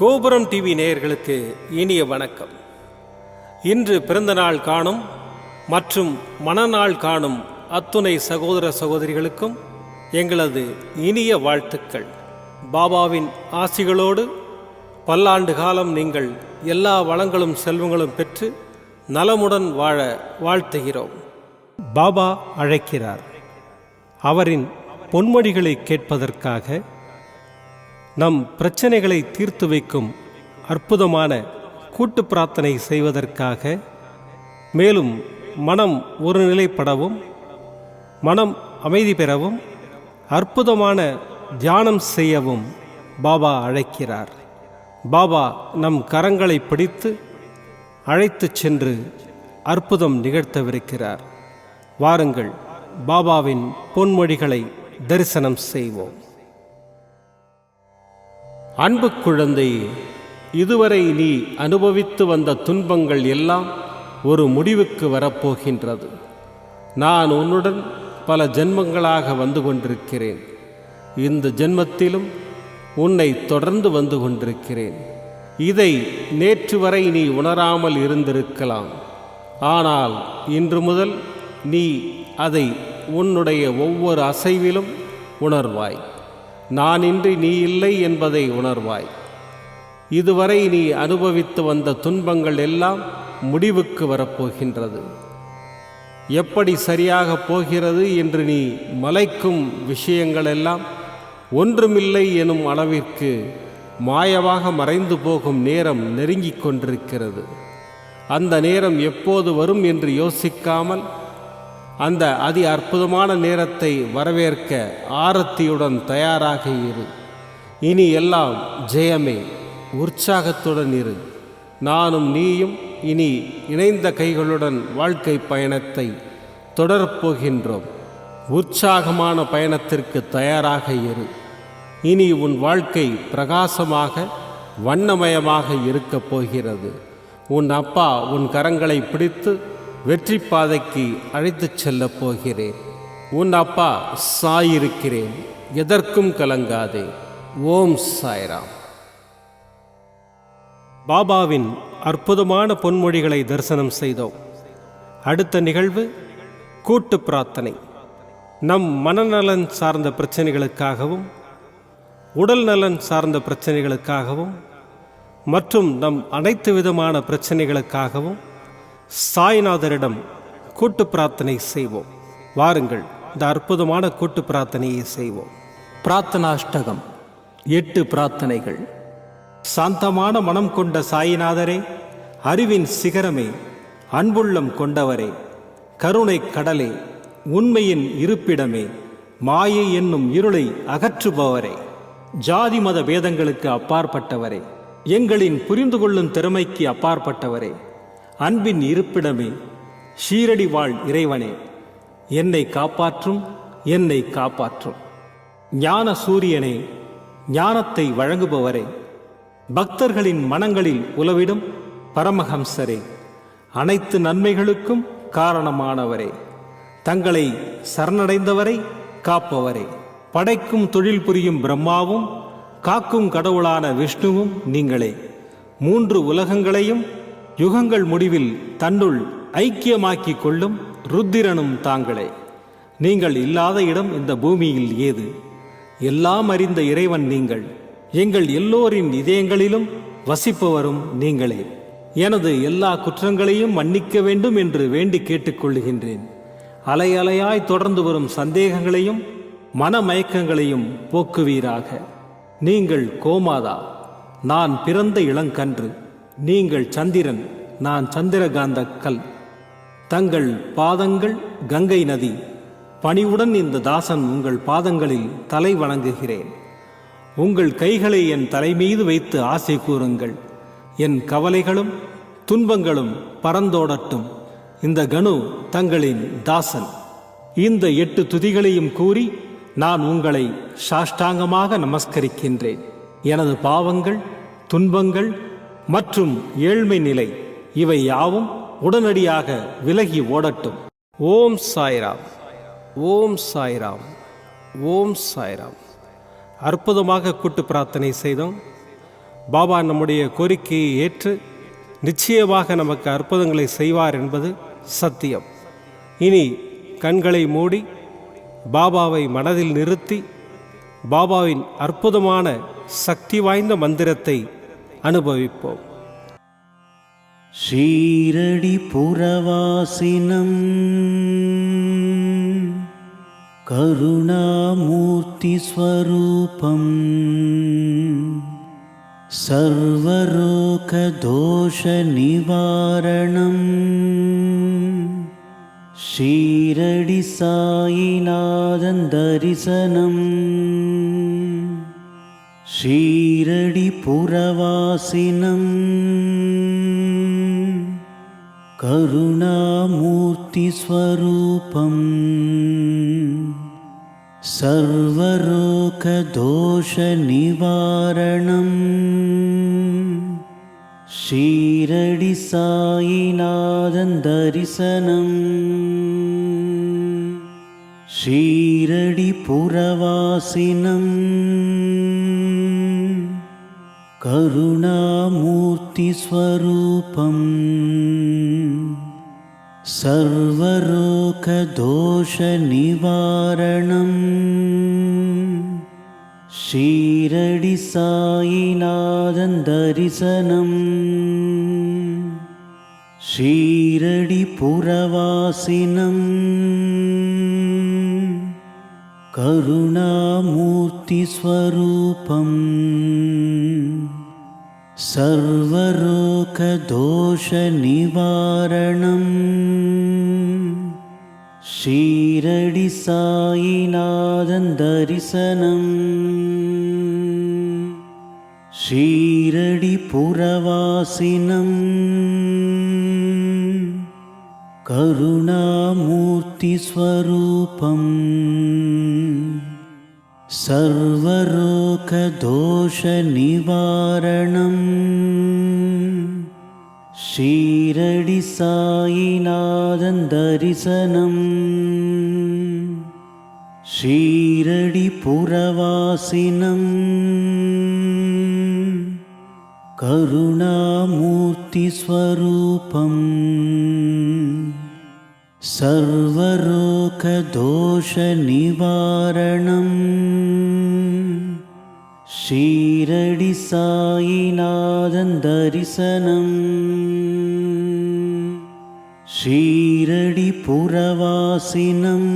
கோபுரம் டிவி நேயர்களுக்கு இனிய வணக்கம். இன்று பிறந்தநாள் காணும் மற்றும் மணநாள் காணும் அத்துணை சகோதர சகோதரிகளுக்கும் எங்களது இனிய வாழ்த்துக்கள். பாபாவின் ஆசிகளோடு பல்லாண்டு காலம் நீங்கள் எல்லா வளங்களும் செல்வங்களும் பெற்று நலமுடன் வாழ வாழ்த்துகிறோம். பாபா அழைக்கிறார். அவரின் பொன்மொழிகளை கேட்பதற்காக, நம் பிரச்சனைகளை தீர்த்து வைக்கும் அற்புதமான கூட்டு பிரார்த்தனை செய்வதற்காக, மேலும் மனம் ஒருநிலைப்படவும் மனம் அமைதி பெறவும் அற்புதமான தியானம் செய்யவும் பாபா அழைக்கிறார். பாபா நம் கரங்களை பிடித்து அழைத்துச் சென்று அற்புதம் நிகழ்த்தவிருக்கிறார். வாருங்கள், பாபாவின் பொன்மொழிகளை தரிசனம் செய்வோம். அன்பு குழந்தையே, இதுவரை நீ அனுபவித்து வந்த துன்பங்கள் எல்லாம் ஒரு முடிவுக்கு வரப்போகின்றது. நான் உன்னுடன் பல ஜென்மங்களாக வந்து கொண்டிருக்கிறேன். இந்த ஜென்மத்திலும் உன்னை தொடர்ந்து வந்து கொண்டிருக்கிறேன். இதை நேற்று வரை நீ உணராமல் இருந்திருக்கலாம். ஆனால் இன்று முதல் நீ அதை உன்னுடைய ஒவ்வொரு அசைவிலும் உணர்வாய். நான் இன்றி நீ இல்லை என்பதை உணர்வாய். இதுவரை நீ அனுபவித்து வந்த துன்பங்கள் எல்லாம் முடிவுக்கு வரப்போகின்றது. எப்படி சரியாக போகிறது என்று நீ மலைக்கும் விஷயங்களெல்லாம் ஒன்றுமில்லை எனும் அளவிற்கு மாயமாக மறைந்து போகும் நேரம் நெருங்கிக் கொண்டிருக்கிறது. அந்த நேரம் எப்போது வரும் என்று யோசிக்காமல் அந்த அதி அற்புதமான நேரத்தை வரவேற்க ஆரத்தியுடன் தயாராக இரு. இனி எல்லாம் ஜெயமே. உற்சாகத்துடன் இரு. நானும் நீயும் இனி இணைந்த கைகளுடன் வாழ்க்கை பயணத்தை தொடரப்போகின்றோம். உற்சாகமான பயணத்திற்கு தயாராக இரு. இனி உன் வாழ்க்கை பிரகாசமாக வண்ணமயமாக இருக்கப் போகிறது. உன் அப்பா உன் கரங்களை பிடித்து வெற்றி பாதைக்கு அழைத்துச் செல்லப் போகிறேன். உன் அப்பா சாயிருக்கிறேன். எதற்கும் கலங்காதே. ஓம் சாய்ராம். பாபாவின் அற்புதமான பொன்மொழிகளை தரிசனம் செய்தோம். அடுத்த நிகழ்வு கூட்டு பிரார்த்தனை. நம் மனநலன் சார்ந்த பிரச்சனைகளுக்காகவும், உடல் நலன் சார்ந்த பிரச்சனைகளுக்காகவும் மற்றும் நம் அனைத்து விதமான பிரச்சனைகளுக்காகவும் சாய்நாதரிடம் கூட்டு பிரார்த்தனை செய்வோம். வாருங்கள், இந்த அற்புதமான கூட்டு பிரார்த்தனையை செய்வோம். பிரார்த்தனாஷ்டகம். 8 பிரார்த்தனைகள். சாந்தமான மனம் கொண்ட சாயிநாதரே, அறிவின் சிகரமே, அன்புள்ளம் கொண்டவரே, கருணை கடலே, உண்மையின் இருப்பிடமே, மாயை என்னும் இருளை அகற்றுபவரே, ஜாதி மத பேதங்களுக்கு அப்பாற்பட்டவரே, எங்களின் புரிந்து கொள்ளும் திறமைக்கு அப்பாற்பட்டவரே, அன்பின் இருப்பிடமே, ஷீரடி வாழ் இறைவனே, என்னை காப்பாற்றும், என்னை காப்பாற்றும். ஞான சூரியனே, ஞானத்தை வழங்குபவரே, பக்தர்களின் மனங்களில் உலவிடும் பரமஹம்சரே, அனைத்து நன்மைகளுக்கும் காரணமானவரே, தங்களை சரணடைந்தவரை காப்பவரே, படைக்கும் தொழில் புரியும் பிரம்மாவும் காக்கும் கடவுளான விஷ்ணுவும் நீங்களே. 3 உலகங்களையும் யுகங்கள் முடிவில் தன்னுள் ஐக்கியமாக்கிக் கொள்ளும் ருத்திரனும் தாங்களே. நீங்கள் இல்லாத இடம் இந்த பூமியில் ஏது? எல்லாம் அறிந்த இறைவன் நீங்கள். எங்கள் எல்லோரின் இதயங்களிலும் வசிப்பவரும் நீங்களே. எனது எல்லா குற்றங்களையும் மன்னிக்க வேண்டும் என்று வேண்டி கேட்டுக்கொள்ளுகின்றேன். அலை அலையாய் தொடர்ந்து வரும் சந்தேகங்களையும் மனமயக்கங்களையும் போக்குவீராக. நீங்கள் கோமாதா, நான் பிறந்த இளங்கன்று. நீங்கள் சந்திரன், நான் சந்திரகாந்த கல். தங்கள் பாதங்கள் கங்கை நதி. பணிவுடன் இந்த தாசன் உங்கள் பாதங்களில் தலை வணங்குகிறேன். உங்கள் கைகளை என் தலைமீது வைத்து ஆசை கூறுங்கள். என் கவலைகளும் துன்பங்களும் பறந்தோடட்டும். இந்த கணு தங்களின் தாசன். இந்த 8 துதிகளையும் கூறி நான் உங்களை சாஷ்டாங்கமாக நமஸ்கரிக்கின்றேன். எனது பாவங்கள், துன்பங்கள் மற்றும் ஏழ்மை நிலை இவை யாவும் உடனடியாக விலகி ஓடட்டும். ஓம் சாய்ராம். ஓம் சாய்ராம். ஓம் சாய்ராம். அற்புதமாக கூட்டு பிரார்த்தனை செய்தோம். பாபா நம்முடைய கோரிக்கையை ஏற்று நிச்சயமாக நமக்கு அற்புதங்களை செய்வார் என்பது சத்தியம். இனி கண்களை மூடி பாபாவை மனதில் நிறுத்தி பாபாவின் அற்புதமான சக்தி வாய்ந்த மந்திரத்தை அனுபவிப்போம். ஷீரடி புரவாசினம் கருணாமூர்த்தி ஸ்வரூபம் சர்வரோக தோஷ நிவாரணம் ஷீரடி சாயிநாதன் தரிசனம் ஷீரடி புரவாசினம் கருணாமூர்த்தி ஸ்வரூபம் சர்வரோக தோஷ நிவாரணம் ஷீரடி சாயிநாதன் தரிசனம் ஷீரடி புரவாசினம் கருணாமூர்த்தி ஸ்வரூபம் சர்வரோக தோஷ நிவாரணம் ஷீரடி சாயிநாதன் தரிசனம் ஷீரடி புரவாசினம் கருணாமூர்த்தி ஸ்வரூபம் சர்வரோக தோஷ நிவாரணம் ஷீரடி சாயிநாதன் தரிசனம் ஷீரடி புரவாசினம் கருணாமூர்த்தி ஸ்வரூபம் சர்வரோக தோஷ நிவாரணம் ஷீரடி சாயிநாதன் தரிசனம் ஷீரடி புரவாசினம் கருணாமூர்த்தி ஸ்வரூபம் சர்வரோக தோஷ நிவாரணம் ஷீரடி சாயிநாதன் தரிசனம் ஷீரடி புரவாசினம்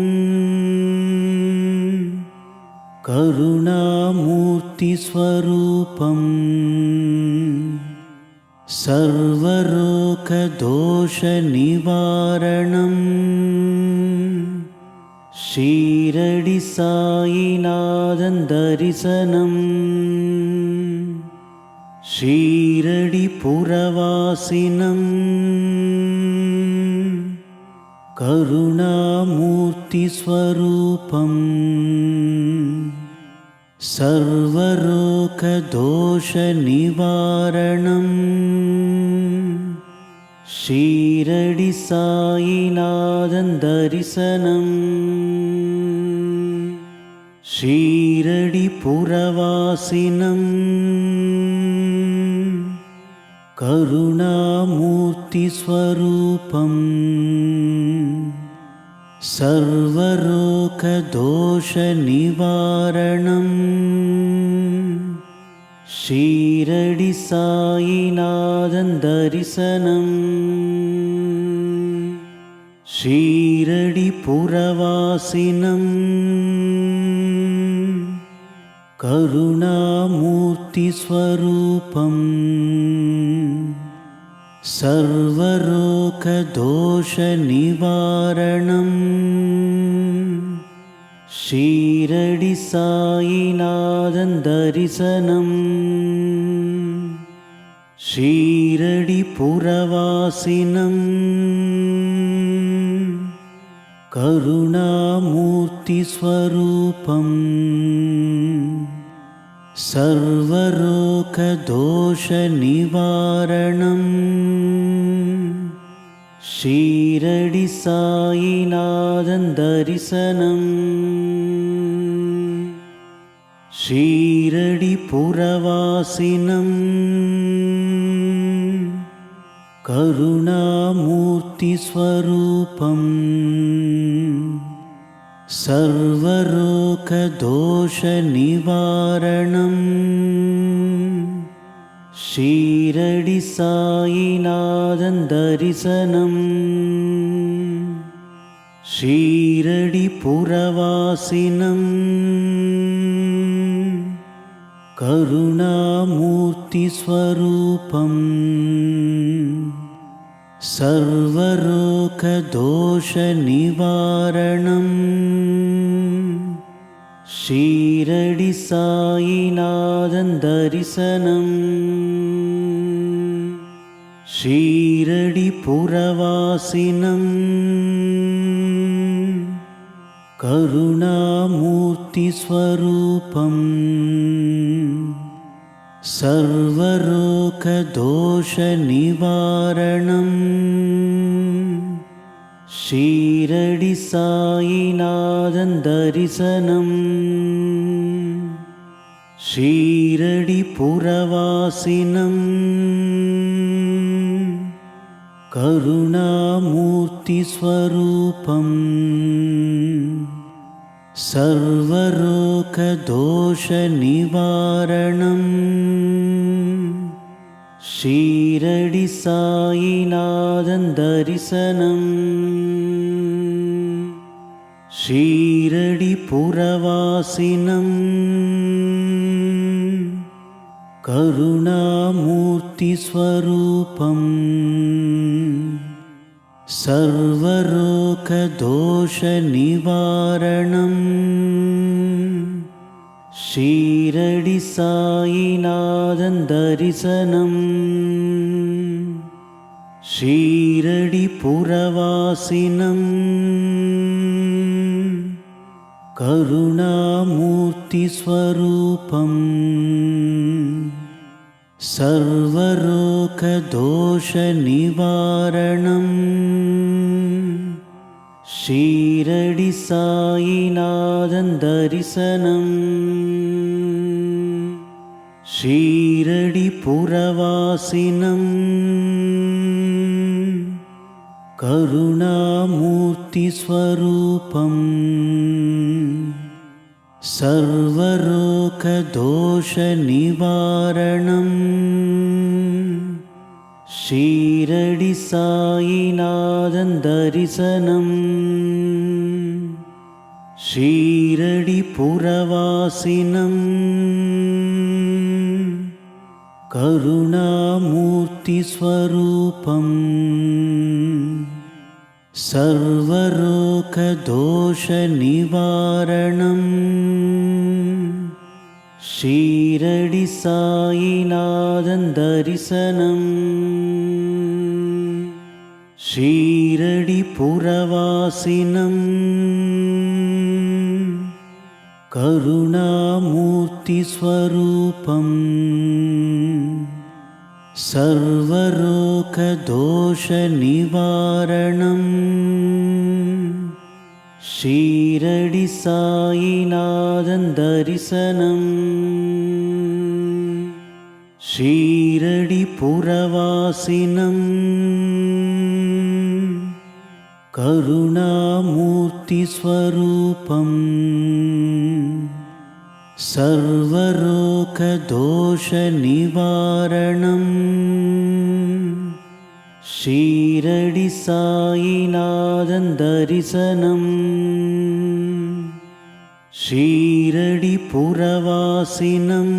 கருணாமூர்த்தி ஸ்வரூபம் சர்வரோக தோஷ நிவாரணம் ஷீரடி சாயிநாதன் தரிசனம் ஷீரடி புரவாசினம் கருணாமூர்த்தி ஸ்வரூபம் சர்வரோக தோஷ நிவாரணம் ஷீரடி சாயிநாதன் தரிசனம் ஷீரடி புரவாசினம் கருணாமூர்த்தி ஸ்வரூபம் சர்வரோக தோஷ நிவாரணம் ஷீரடி சாயிநாதன் தரிசனம் ஷீரடி புரவாசினம் கருணாமூர்த்தி ஸ்வரூபம் சர்வரோக தோஷ நிவாரணம் ஷீரடி சாயிநாதன் தரிசனம் ஷீரடி புரவாசினம் கருணாமூர்த்தி ஸ்வரூபம் சர்வரோக தோஷ நிவாரணம் ஷீரடி சாயிநாதன் தரிசனம் ஷீரடி புரவாசினம் கருணாமூர்த்தி ஸ்வரூபம் சர்வரோக தோஷ நிவாரணம் ஷீரடி சாயிநாதன் தரிசனம் ஷீரடி புரவாசினம் கருணாமூர்த்தி ஸ்வரூபம் சர்வரோக தோஷ நிவாரணம் ஷீரடி சாயிநாதன் தரிசனம் ஷீரடி புரவாசினம் கருணாமூர்த்தி ஸ்வரூபம் சர்வரோக தோஷ நிவாரணம் ஷீரடி சாயிநாதன் தரிசனம் ஷீரடி புரவாசினம் கருணாமூர்த்தி ஸ்வரூபம் சர்வரோக தோஷ நிவாரணம் ஷீரடி சாயிநாதன் தரிசனம் ஷீரடி புரவாசினம் கருணாமூர்த்தி ஸ்வரூபம் சர்வரோக தோஷ நிவாரணம் ஷீரடி சாயிநாதன் தரிசனம் ஷீரடி புரவாசினம் கருணாமூர்த்தி ஸ்வரூபம் சர்வரோக தோஷ நிவாரணம் ஷீரடி சாயிநாதன் தரிசனம் ஷீரடி புரவாசினம் கருணாமூர்த்தி ஸ்வரூபம் சர்வரோக தோஷ நிவாரணம் ஷீரடி சாயிநாதன் தரிசனம் ஷீரடி புரவாசினம் கருணாமூர்த்தி ஸ்வரூபம் சர்வரோக தோஷ நிவாரணம் ஷீரடி சாயிநாதன் தரிசனம் ஷீரடி புரவாசினம் கருணாமூர்த்தி ஸ்வரூபம் சர்வரோக தோஷ நிவாரணம் ஷீரடி சாயிநாதன் தரிசனம் ஷீரடி புரவாசினம் கருணாமூர்த்தி ஸ்வரூபம் சர்வரோக தோஷ நிவாரணம் ஷீரடி சாயிநாதன் தரிசனம் ஷீரடி புரவாசினம்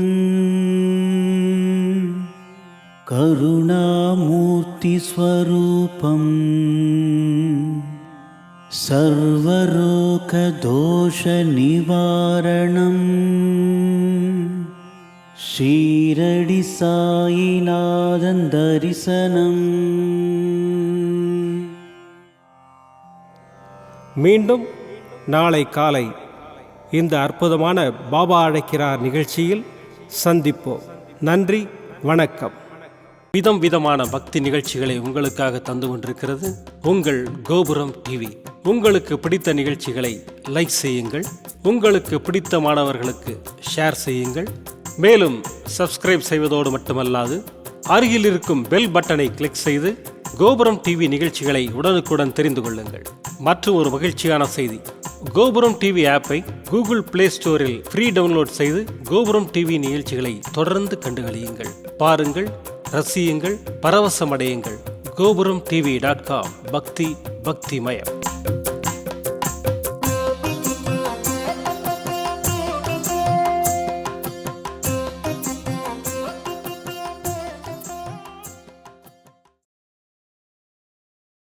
கருணாமூர்த்தி ஸ்வரூபம் சர்வரோக தோஷ நிவாரணம் ஷீரடி சாயிநாதன் தரிசனம் மீண்டும் நாளை காலை இந்த அற்புதமான பாபா அழைக்கிறார் நிகழ்ச்சியில் சந்திப்போம். நன்றி, வணக்கம். விதமான பக்தி நிகழ்ச்சிகளை உங்களுக்காக தந்து கொண்டிருக்கிறது உங்கள் கோபுரம் டிவி. உங்களுக்கு பிடித்த நிகழ்ச்சிகளை லைக் செய்யுங்கள், உங்களுக்கு பிடித்த மாணவர்களுக்கு ஷேர் செய்யுங்கள். மேலும் சப்ஸ்கிரைப் செய்வதோடு மட்டுமல்லாது அருகில் இருக்கும் பெல் பட்டனை கிளிக் செய்து கோபுரம் டிவி நிகழ்ச்சிகளை உடனுக்குடன் தெரிந்து கொள்ளுங்கள். மற்றும் ஒரு மகிழ்ச்சியான செய்தி, கோபுரம் டிவி ஆப்பை கூகுள் பிளே ஸ்டோரில் ஃப்ரீ டவுன்லோட் செய்து கோபுரம் டிவி நிகழ்ச்சிகளை தொடர்ந்து கண்டுகளியுங்கள். பாருங்கள், ரசியுங்கள், பரவசமடையுங்கள். gopuramtv.com பக்தி பக்திமயம்.